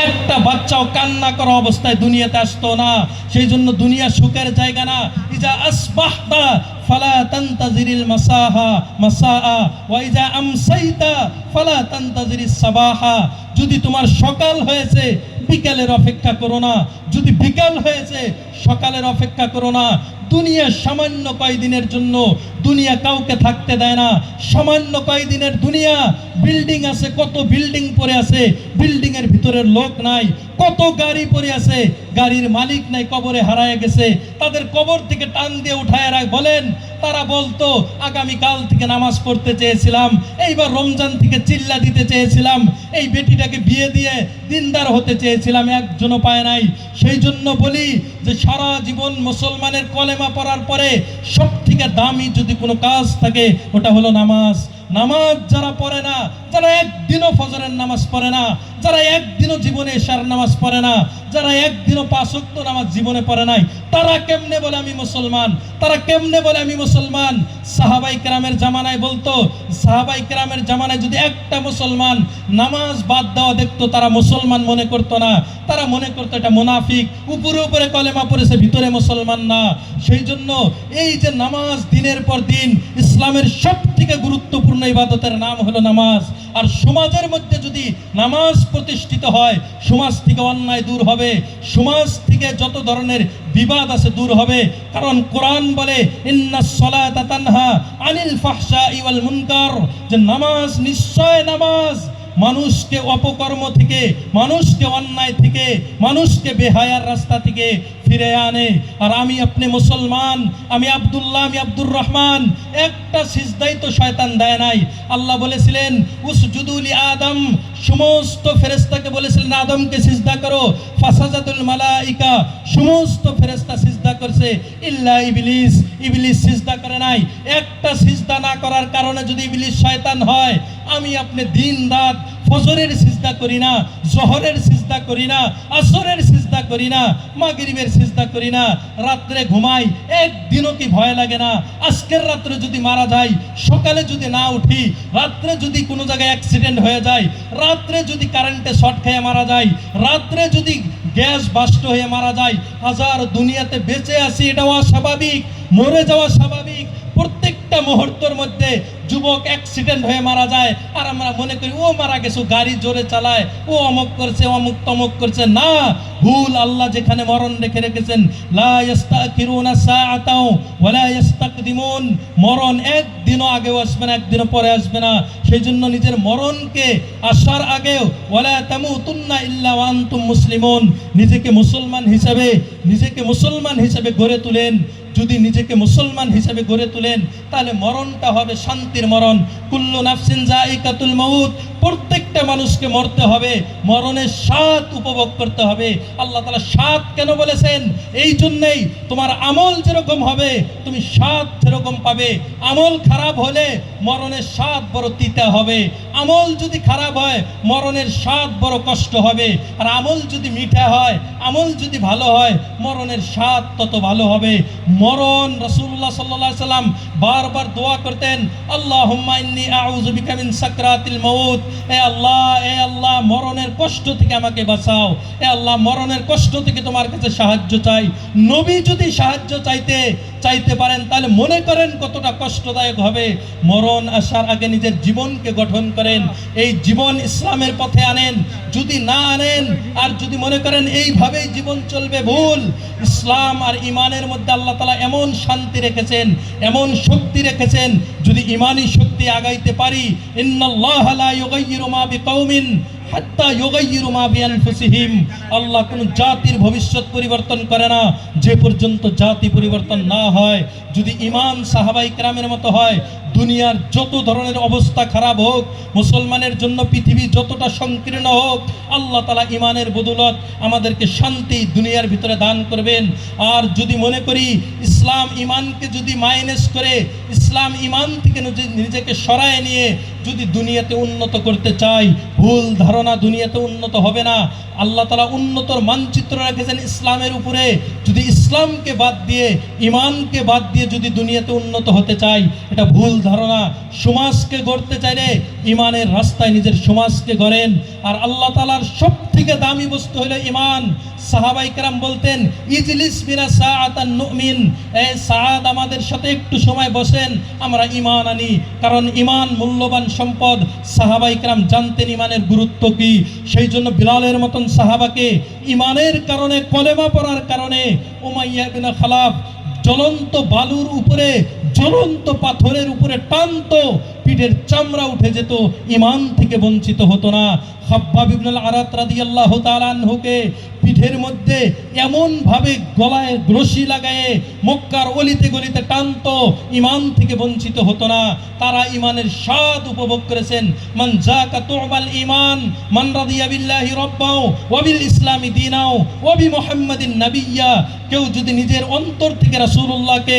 একটা বাচ্চাও কান্না করা অবস্থায় দুনিয়াতে আসতো না। সেই জন্য দুনিয়া সুখের জায়গা না। ইজা আসবাহতা ফালা তানতাজিরিল মাসাআ ওয়া ইজা আমসাইতা ফালা তানতাজিরিস সাবাহা। যদি তোমার সকাল হয়েছে বিকালের অপেক্ষা করো না, যদি বিকাল হয়েছে সকালের অপেক্ষা করো না। দুনিয়া সামান্য কয়দিনের জন্য, দুনিয়া কাউকে থাকতে দেয় না। সামান্য কয়দিনের দুনিয়া। বিল্ডিং আছে, কত বিল্ডিং পড়ে আছে, বিল্ডিং এর ভিতরের লোক নাই। কত গাড়ি পড়ে আছে, গাড়ির মালিক নাই, কবরে হারায় গেছে। তাদের কবর থেকে টান দিয়ে উঠায় রাখ। বলেন, তারা বলতো আগামী কাল থেকে নামাজ পড়তে চেয়েছিলাম, এইবার রমজান থেকে চিল্লা দিতে চেয়েছিলাম, এই বেটিটাকে বিয়ে দিয়ে দিনদার হতে চেয়েছিলাম, একজনও পায় নাই। সেই জন্য বলি যে সারা জীবন মুসলমানের কলেমা পড়ার পরে সব থেকে দামি যদি কোনো কাজ থাকে ওটা হলো নামাজ। নামাজ যারা পড়ে না, যারা একদিনও ফজরের নামাজ পড়ে না, যারা একদিনও জীবনে এশার নামাজ পড়ে না, যারা একদিনও পাঁচ ওয়াক্ত নামাজ জীবনে পড়ে নাই, তারা কেমনে বলে আমি মুসলমান? তারা কেমনে বলে আমি মুসলমান? সাহাবাই কেরামের জামানায় বলতো, সাহাবাই কেরামের জামানায় যদি একটা মুসলমান নামাজ বাদ দেওয়া দেখতো, তারা মুসলমান মনে করতো না। তারা মনে করতো এটা মুনাফিক, উপরে উপরে কলেমা পড়েছে, ভিতরে মুসলমান না। সেই জন্য এই যে নামাজ দিনের পর দিন, ইসলামের সব থেকে গুরুত্বপূর্ণ ইবাদতের নাম হলো নামাজ। আর সমাজের মধ্যে যদি নামাজ প্রতিষ্ঠিত হয়, সমাজ থেকে অন্যায় দূর হবে, সমাজ থেকে যত ধরনের বিবাদ আছে দূর হবে। কারণ কোরআন বলে ইন্নাস সালাতা তানহা আনিল ফাহশাই ওয়াল মুনকার, যে নামাজ, নিশ্চয় নামাজ মানুষকে অপকর্ম থেকে, মানুষকে অন্যায় থেকে, মানুষকে বেহায়ার রাস্তা থেকে ফিরে আনে। আর আমি আপনি মুসলমান, আমি আব্দুল্লাহ, আমি আব্দুর রহমান, একটা সিজদাই তো শয়তান দেয় নাই। আল্লাহ বলেছিলেন উসজুদু লি আদম, সমস্ত ফেরেশতাকে বলেছিলেন আদমকে সিজদা করো। ফাসাজাদুল মালাইকা, সমস্ত ফেরেশতা সিজদা করছে, ইল্লা ইবলিস, ইবলিস সিজদা করে নাই। একটা সিজদা না করার কারণে যদি ইবলিস শয়তান হয়, আমি আপনি দিন রাত ফজরের সিজদা করি না, জোহরের সিজদা করি না, আসরের সিজদা করি না, মাগরিবের সিজদা করি না, রাত্রে ঘুমাই, একদিনও কি ভয় লাগে না? আজকের রাত্রে যদি মারা যাই, সকালে যদি না উঠি, রাত্রে যদি কোনো জায়গায় অ্যাক্সিডেন্ট হয়ে যায়, রাত্রে যদি কারেন্টে শর্ট খেয়ে মারা যায়, রাত্রে যদি গ্যাস বাস্ট হয়ে মারা যায়, হাজার দুনিয়াতে বেঁচে আছি এটাও অস্বাভাবিক, মরে যাওয়া স্বাভাবিক। প্রত্যেকটা মুহূর্তের মধ্যে যুবক অ্যাক্সিডেন্ট হয়ে মারা যায়, আর আমরা মনে করি ও মারা গেছে, গাড়ি জোরে চালায়, ও অমুক করছে, অমুক তমুক করছে। না, ভুল। আল্লাহ যেখানে মরণ রেখে রেখেছেন, লা ইস্তাখিরুনা সাআতাও ওয়া লা ইস্তাকদিমুন, মরণ একদিনও আগেও আসবে না, একদিনও পরে আসবে না। সেই জন্য নিজের মরণকে আসার আগেও ওয়ালা তামুতুন্না ইল্লা ওয়া আনতুম মুসলিমুন, নিজেকে মুসলমান হিসেবে গড়ে তুলেন। যদি নিজেকে মুসলমান হিসেবে গড়ে তুলেন, তাহলে মরণটা হবে শান্তির মরণ। কুল্লু নাফসিন যায়িকাতুল মাউত, প্রত্যেকটা মানুষকে মরতে হবে, মরণের স্বাদ উপভোগ করতে হবে। আল্লাহ তাআলা স্বাদ কেন বলেছেন? এই জন্যই তোমার আমল যেরকম হবে তুমি স্বাদ সেরকম পাবে। আমল খারাপ হলে মরণের স্বাদ বড় তিতা হবে, আমল যদি খারাপ হয় মরণের স্বাদ বড় কষ্ট হবে। আর আমল যদি মিঠা হয়, আমল যদি ভালো হয়, মরণের স্বাদ তত ভালো হবে। মরণ, রাসূলুল্লাহ সাল্লাল্লাহু আলাইহি সাল্লাম বারবার দোয়া করতেন, আল্লাহুম্মা ইন্নী আউযু বিকা মিন সাকরাতিল মাউত, এ আল্লাহ মরণের কষ্ট থেকে আমাকে বাঁচাও, এ আল্লাহ মরণের কষ্ট থেকে তোমার কাছে সাহায্য চাই। নবী যদি সাহায্য চাইতে পারেন, তাহলে মনে করেন কতটা কষ্টদায়ক হবে। মরণ আসার আগে নিজের জীবনকে গঠন করেন, এই জীবন ইসলামের পথে আনেন। যদি না আনেন, আর যদি মনে করেন এইভাবেই জীবন চলবে, ভুল। ইসলাম আর ইমানের মধ্যে আল্লাহ তাআলা এমন শান্তি রেখেছেন, এমন শক্তি রেখেছেন, যদি ইমানি শক্তি আগাইতে পারি, ইন্নাল্লাহা লা ইউগাইয়িরু মা বিকাউমিন হাত্তা ইউগাইয়িরু মা বিআনফুসিহিম, আল্লাহ কোন জাতির ভবিষ্যৎ পরিবর্তন করে না যে পর্যন্ত জাতি পরিবর্তন না হয়। যদি ঈমান সাহাবায়ে কেরামের মতো হয়, দুনিয়ার যত ধরনের অবস্থা খারাপ হোক, মুসলমানের জন্য পৃথিবী যতটা সংকীর্ণ হোক, আল্লাহ তাআলা ঈমানের বদৌলত আমাদেরকে শান্তি দুনিয়ার ভিতরে দান করবেন। আর যদি মনে করি ইসলাম ঈমানকে যদি মাইনাস করে, ইসলাম ঈমান থেকে নিজেকে সরায় নিয়ে যদি দুনিয়াতে উন্নত করতে চাই, ভুল ধারণা, দুনিয়াতে উন্নত হবে না। আল্লাহ তাআলা উন্নতর মানচিত্র রেখেছেন ইসলামের উপরে। যদি ইসলামকে বাদ দিয়ে, ঈমানকে বাদ দিয়ে যদি দুনিয়াতে উন্নত হতে চাই, এটা ভুল ধারণা। সমাজকে গড়তে চাইলে ইমানের রাস্তায় নিজের সমাজকে গড়েন। আর আল্লাহ তাআলার সবথেকে দামি বস্তু হলো ইমান। সাহাবায়ে কেরাম বলতেন, ইজলিস বিনা সাআতান নুমিন, এই সাআদ আমাদের সাথে একটু সময় বসেন, আমরা ইমান আনি। কারণ ইমান মূল্যবান সম্পদ। সাহাবায়ে কেরাম জানতেন ইমানের গুরুত্ব কি। সেই জন্য বিলালের মতন সাহাবাকে ইমানের কারণে, কলেমা পড়ার কারণে উমাইয়া ইবনে খালাফ জ্বলন্ত বালুর উপরে, জ্বলন্ত পাথরের উপরে টানতো, পিঠের চামড়া উঠে যেত, ইমান থেকে বঞ্চিত হতো না। খাব্বাব ইবনুল আরাত রাদিয়াল্লাহু তাআলা আনহুকে পিঠের মধ্যে এমন ভাবে গলায় রশি লাগায়ে মক্কার অলিতে গলিতে টানতো, ইমান থেকে বঞ্চিত হতো না। তারা ইমানের স্বাদ উপভোগ করেছেন। মান যাকা তুবাল ঈমান মান রাদিয়া বিল্লাহি রাব্বাও ওয়া বিল ইসলামি দীনাও ওয়া বি মুহাম্মাদিন নাবিয়্যা। কেউ যদি নিজের অন্তর থেকে রাসূলুল্লাহকে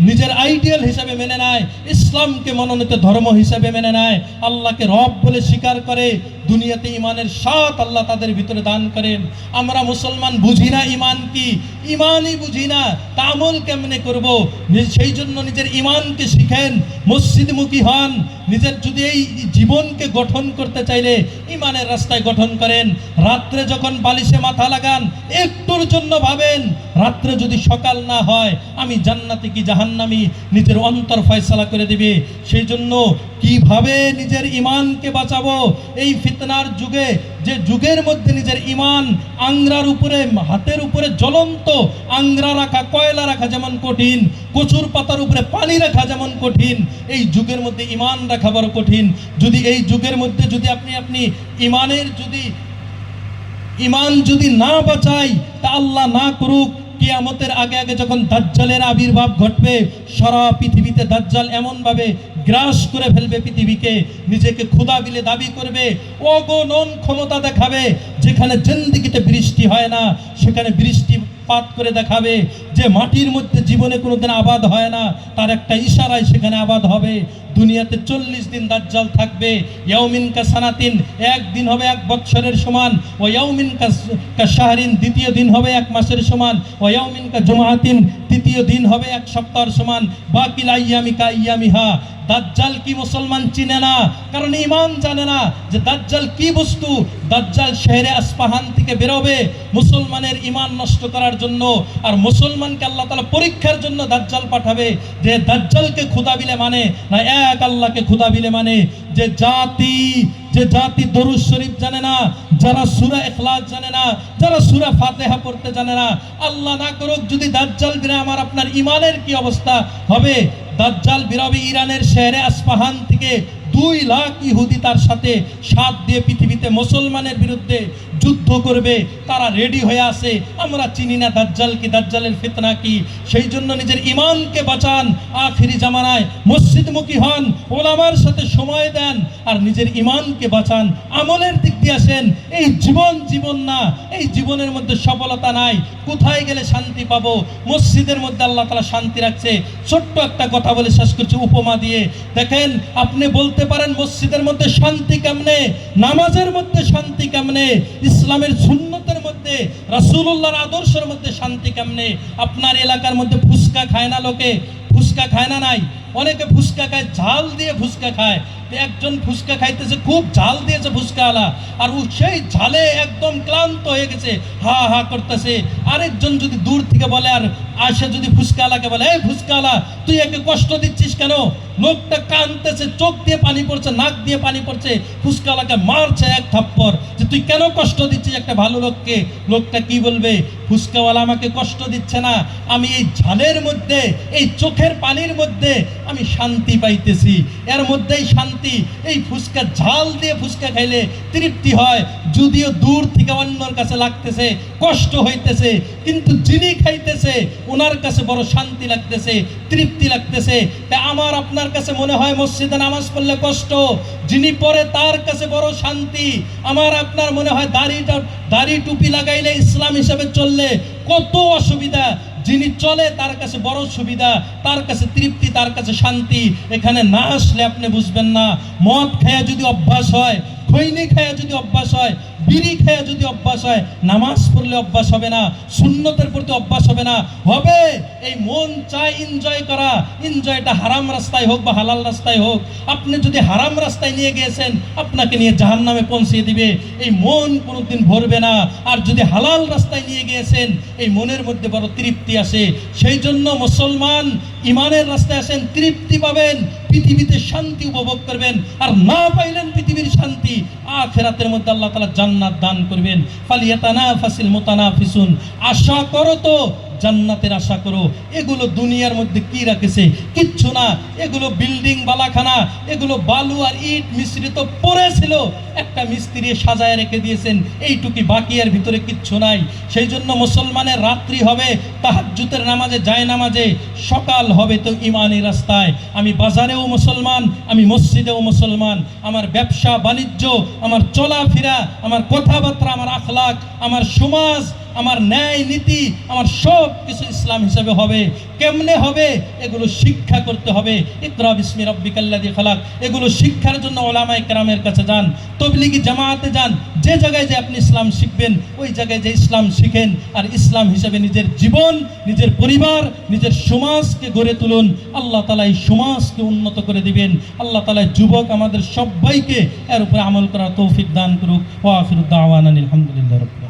নিজের আইডিয়াল হিসাবে মেনে নেয়, ইসলামকে মনোনীত ধর্ম হিসাবে মেনে নেয়, আল্লাহকে রব বলে স্বীকার করে, দুনিয়াতে ইমানের স্বাদ আল্লাহ তাদের ভিতরে দান করেন। আমরা মুসলমান বুঝি না ইমান কি, ইমানই বুঝি না, তা আমল কেমনে করব? সেই জন্য নিজের ইমানকে শিখেন, মসজিদমুখী হন। নিজের যদি এই জীবনকে গঠন করতে চাইলে ইমানের রাস্তায় গঠন করেন। রাত্রে যখন বালিশে মাথা লাগান, একটুর জন্য ভাবেন, রাত্রে যদি সকাল না হয় আমি জান্নাতি কি জাহান্নামী, নিজের অন্তর ফয়সালা করে দিবে। সেই জন্য কিভাবে নিজের ইমানকে বাঁচাবো এই ফিতনার যুগে, যে যুগের মধ্যে নিজের ইমান আংরার উপরে, হাতের উপরে জ্বলন্ত আংরা রাখা, কয়লা রাখা যেমন কঠিন, কচুর পাতার উপরে পানি রাখা যেমন কঠিন, এই যুগের মধ্যে ইমান রাখা বড় কঠিন। যদি এই যুগের মধ্যে যদি আপনি ইমানের ইমান যদি না বাঁচাই, তা আল্লাহ না করুক, কিয়ামতের আগে আগে যখন দাজ্জালের আবির্ভাব ঘটবে, সারা পৃথিবীতে দাজ্জাল এমনভাবে গ্রাস করে ফেলবে পৃথিবীকে, নিজেকে খোদা বলে দাবি করবে, অগণন ক্ষমতা দেখাবে। যেখানে জিন্দেগিতে বৃষ্টি হয় না, সেখানে বৃষ্টিপাত করে দেখাবে। যে মাটির মধ্যে জীবনে কোনোদিন আবাদ হয় না, তার একটা ইশারায় সেখানে আবাদ হবে। দুনিয়াতে 40 দিন দাজ্জাল থাকবে। ইয়াউমিন কা সানাতিন, একদিন হবে 1 বছরের সমান। ও ইয়াউমিন কা শাহরিন, দ্বিতীয় দিন হবে 1 মাসের সমান। ও ইয়াউমিন কা জুমআতিন, তৃতীয় দিন হবে 1 সপ্তাহের সমান। বাকিল আইয়ামি কা আইয়ামিহা। দাজ্জাল কি মুসলমান চিনে না, কারণ ইমান জানে না যে দাজ্জাল কি বস্তু। দাজ্জাল শহরে আসপাহান থেকে বেরোবে মুসলমানের ইমান নষ্ট করার জন্য, আর মুসলমানকে আল্লাহ তাআলা পরীক্ষার জন্য দাজ্জাল পাঠাবে। যে দাজ্জালকে খোদা বিলে মানে না, এক আল্লাহকে খোদা বিলে মানে। যে জাতি দরুদ শরীফ জানে না, যারা সূরা ইখলাস জানে না, যারা সূরা ফাতিহা পড়তে জানে না, আল্লাহ না করুক যদি দাজ্জাল বিরে আমার আপনার ইমানের কি অবস্থা হবে। দাজ্জাল বিরবে ইরানের শহরে আসপাহান থেকে 2 লাখ ইহুদি তার সাথে সাথ দিয়ে পৃথিবীতে মুসলমানের বিরুদ্ধে যুদ্ধ করবে। তারা রেডি হয়ে আছে। আমরা চিনি না দাজ্জাল কি, দাজ্জালের ফিতনা কি। সেই জন্য নিজের ইমানকে বাঁচান। আখিরি জামানায় মসজিদমুখী হন, ওলামার সাথে সময় দেন, আর নিজের ইমানকে বাঁচান। আমলের দিক দিয়ে আসেন। এই জীবন না, এই জীবনের মধ্যে সফলতা নাই। কোথায় গেলে শান্তি পাবো? মসজিদের মধ্যে আল্লাহ তাআলা শান্তি রাখছে। ছোট্ট একটা কথা বলে শেষ করছি উপমা দিয়ে। দেখেন, আপনি বলতে পারেন মসজিদের মধ্যে শান্তি কেমনে, নামাজের মধ্যে শান্তি কেমনে, ইসলামের সুন্নতের মধ্যে, রাসূলুল্লাহর আদর্শের মধ্যে শান্তি কেমনে। আপনার এলাকার মধ্যে ফুসকা খায় না লোকে? ফুসকা খায় না? নাই। অনেকে ফুসকা খায়, ঝাল দিয়ে ফুসকা খায়। একজন ফুসকা খাইতেছে, খুব ঝাল দিয়েছে ফুসকাওয়ালা, আর ও সেই ঝালে একদম ক্লান্ত হয়ে গেছে, হা হা করতেছে। আরেকজন যদি দূর থেকে বলে, আর আসে যদি ফুসকাওয়ালাকে বলে, এই ফুসকাওয়ালা তুই একে কষ্ট দিচ্ছিস কেন? লোকটা কাঁদতেছে, চোখ দিয়ে পানি পড়ছে, নাক দিয়ে পানি পড়ছে, ফুসকাওয়ালাকে মারছে 1 থাপ্পড়, যে তুই কেন কষ্ট দিচ্ছিস একটা ভালো লোককে। লোকটা কি বলবে? ফুসকাওয়ালা আমাকে কষ্ট দিচ্ছে না, আমি এই ঝালের মধ্যে, এই চোখের পানির মধ্যে আমি শান্তি পাইতেছি, এর মধ্যেই শান্তি। এই ফুসকা, ঝাল দিয়ে ফুসকা খাইলে তৃপ্তি হয়, যদিও দূর থেকে অন্যর কাছে লাগতেছে, কষ্ট হইতেছে, কিন্তু যিনি খাইতেছে ওনার কাছে বড় শান্তি লাগতেছে, তৃপ্তি লাগতেছে। তা আমার আপনার কাছে মনে হয় মসজিদে নামাজ পড়লে কষ্ট, যিনি পড়ে তার কাছে বড় শান্তি। আমার আপনার মনে হয় দাড়ি টুপি লাগাইলে ইসলাম হিসাবে চললে কত অসুবিধা, যিনি চলে তার কাছে বড় সুবিধা, তার কাছে তৃপ্তি, তার কাছে শান্তি। এখানে না আসলে আপনি বুঝবেন না। মদ খায়া যদি অভ্যাস হয়, খৈনি খায়া যদি অভ্যাস হয়, বিড়ি খায়া যদি অভ্যাস হয়, নামাজ পড়লে অভ্যাস হবে না, সুন্নতের প্রতি অভ্যাস হবে না। হবে এই মন চায় এনজয় করা, এনজয়টা হারাম রাস্তায় হোক বা হালাল রাস্তায় হোক। আপনি যদি হারাম রাস্তায় নিয়ে গিয়েছেন, আপনাকে নিয়ে জাহান্নামে পৌঁছে দিবে, এই মন কোনোদিন ভরবে না। আর যদি হালাল রাস্তায় নিয়ে গিয়েছেন, এই মনের মধ্যে বড় তৃপ্তি আসে। সেই জন্য মুসলমান ইমানের রাস্তায় আসেন, তৃপ্তি পাবেন, পৃথিবীতে শান্তি উপভোগ করবেন। আর না পাইলেন পৃথিবীর শান্তি, আখিরাতের মধ্যে আল্লাহ তাআলা জান্নাত দান করবেন। ফালিয়াতানাফাসিল মুতানাফিসুন, আশা করো তো জান্নাতের আশা করো। এগুলো দুনিয়ার মধ্যে কি রাখেছে? কিচ্ছু না। এগুলো বিল্ডিং বালাখানা, এগুলো বালু আর ইট মিশ্রিত পড়েছিল, একটা মিস্ত্রি সাজায় রেখে দিয়েছেন, এইটুকি, বাকি এর ভিতরে কিচ্ছু নাই। সেই জন্য মুসলমানের রাত্রি হবে তাহাজ্জুদের নামাজে, যায় নামাজে, সকাল হবে তো ইমানি রাস্তায়। আমি বাজারেও মুসলমান, আমি মসজিদেও মুসলমান। আমার ব্যবসা বাণিজ্য, আমার চলাফেরা, আমার কথাবার্তা, আমার আখলাক, আমার সমাজ, আমার ন্যায় নীতি, আমার সব কিছু ইসলাম হিসেবে হবে। কেমনে হবে? এগুলো শিক্ষা করতে হবে। ইকরা বিসমি রাব্বিকাল্লাযী খালাক, এগুলো শিক্ষার জন্য ওলামায়ে কেরামের কাছে যান, তবলিগি জামাতে যান। যে জায়গায় যে আপনি ইসলাম শিখবেন, ওই জায়গায় যে ইসলাম শিখেন, আর ইসলাম হিসেবে নিজের জীবন, নিজের পরিবার, নিজের সমাজকে গড়ে তুলুন। আল্লাহ তাআলা এই সমাজকে উন্নত করে দিবেন। আল্লাহ তাআলা যুবক আমাদের সবাইকে এর উপরে আমল করার তৌফিক দান করুক। ওয়া আখিরু দাওয়ানা আলহামদুলিল্লাহ রাব্বিল আলামিন।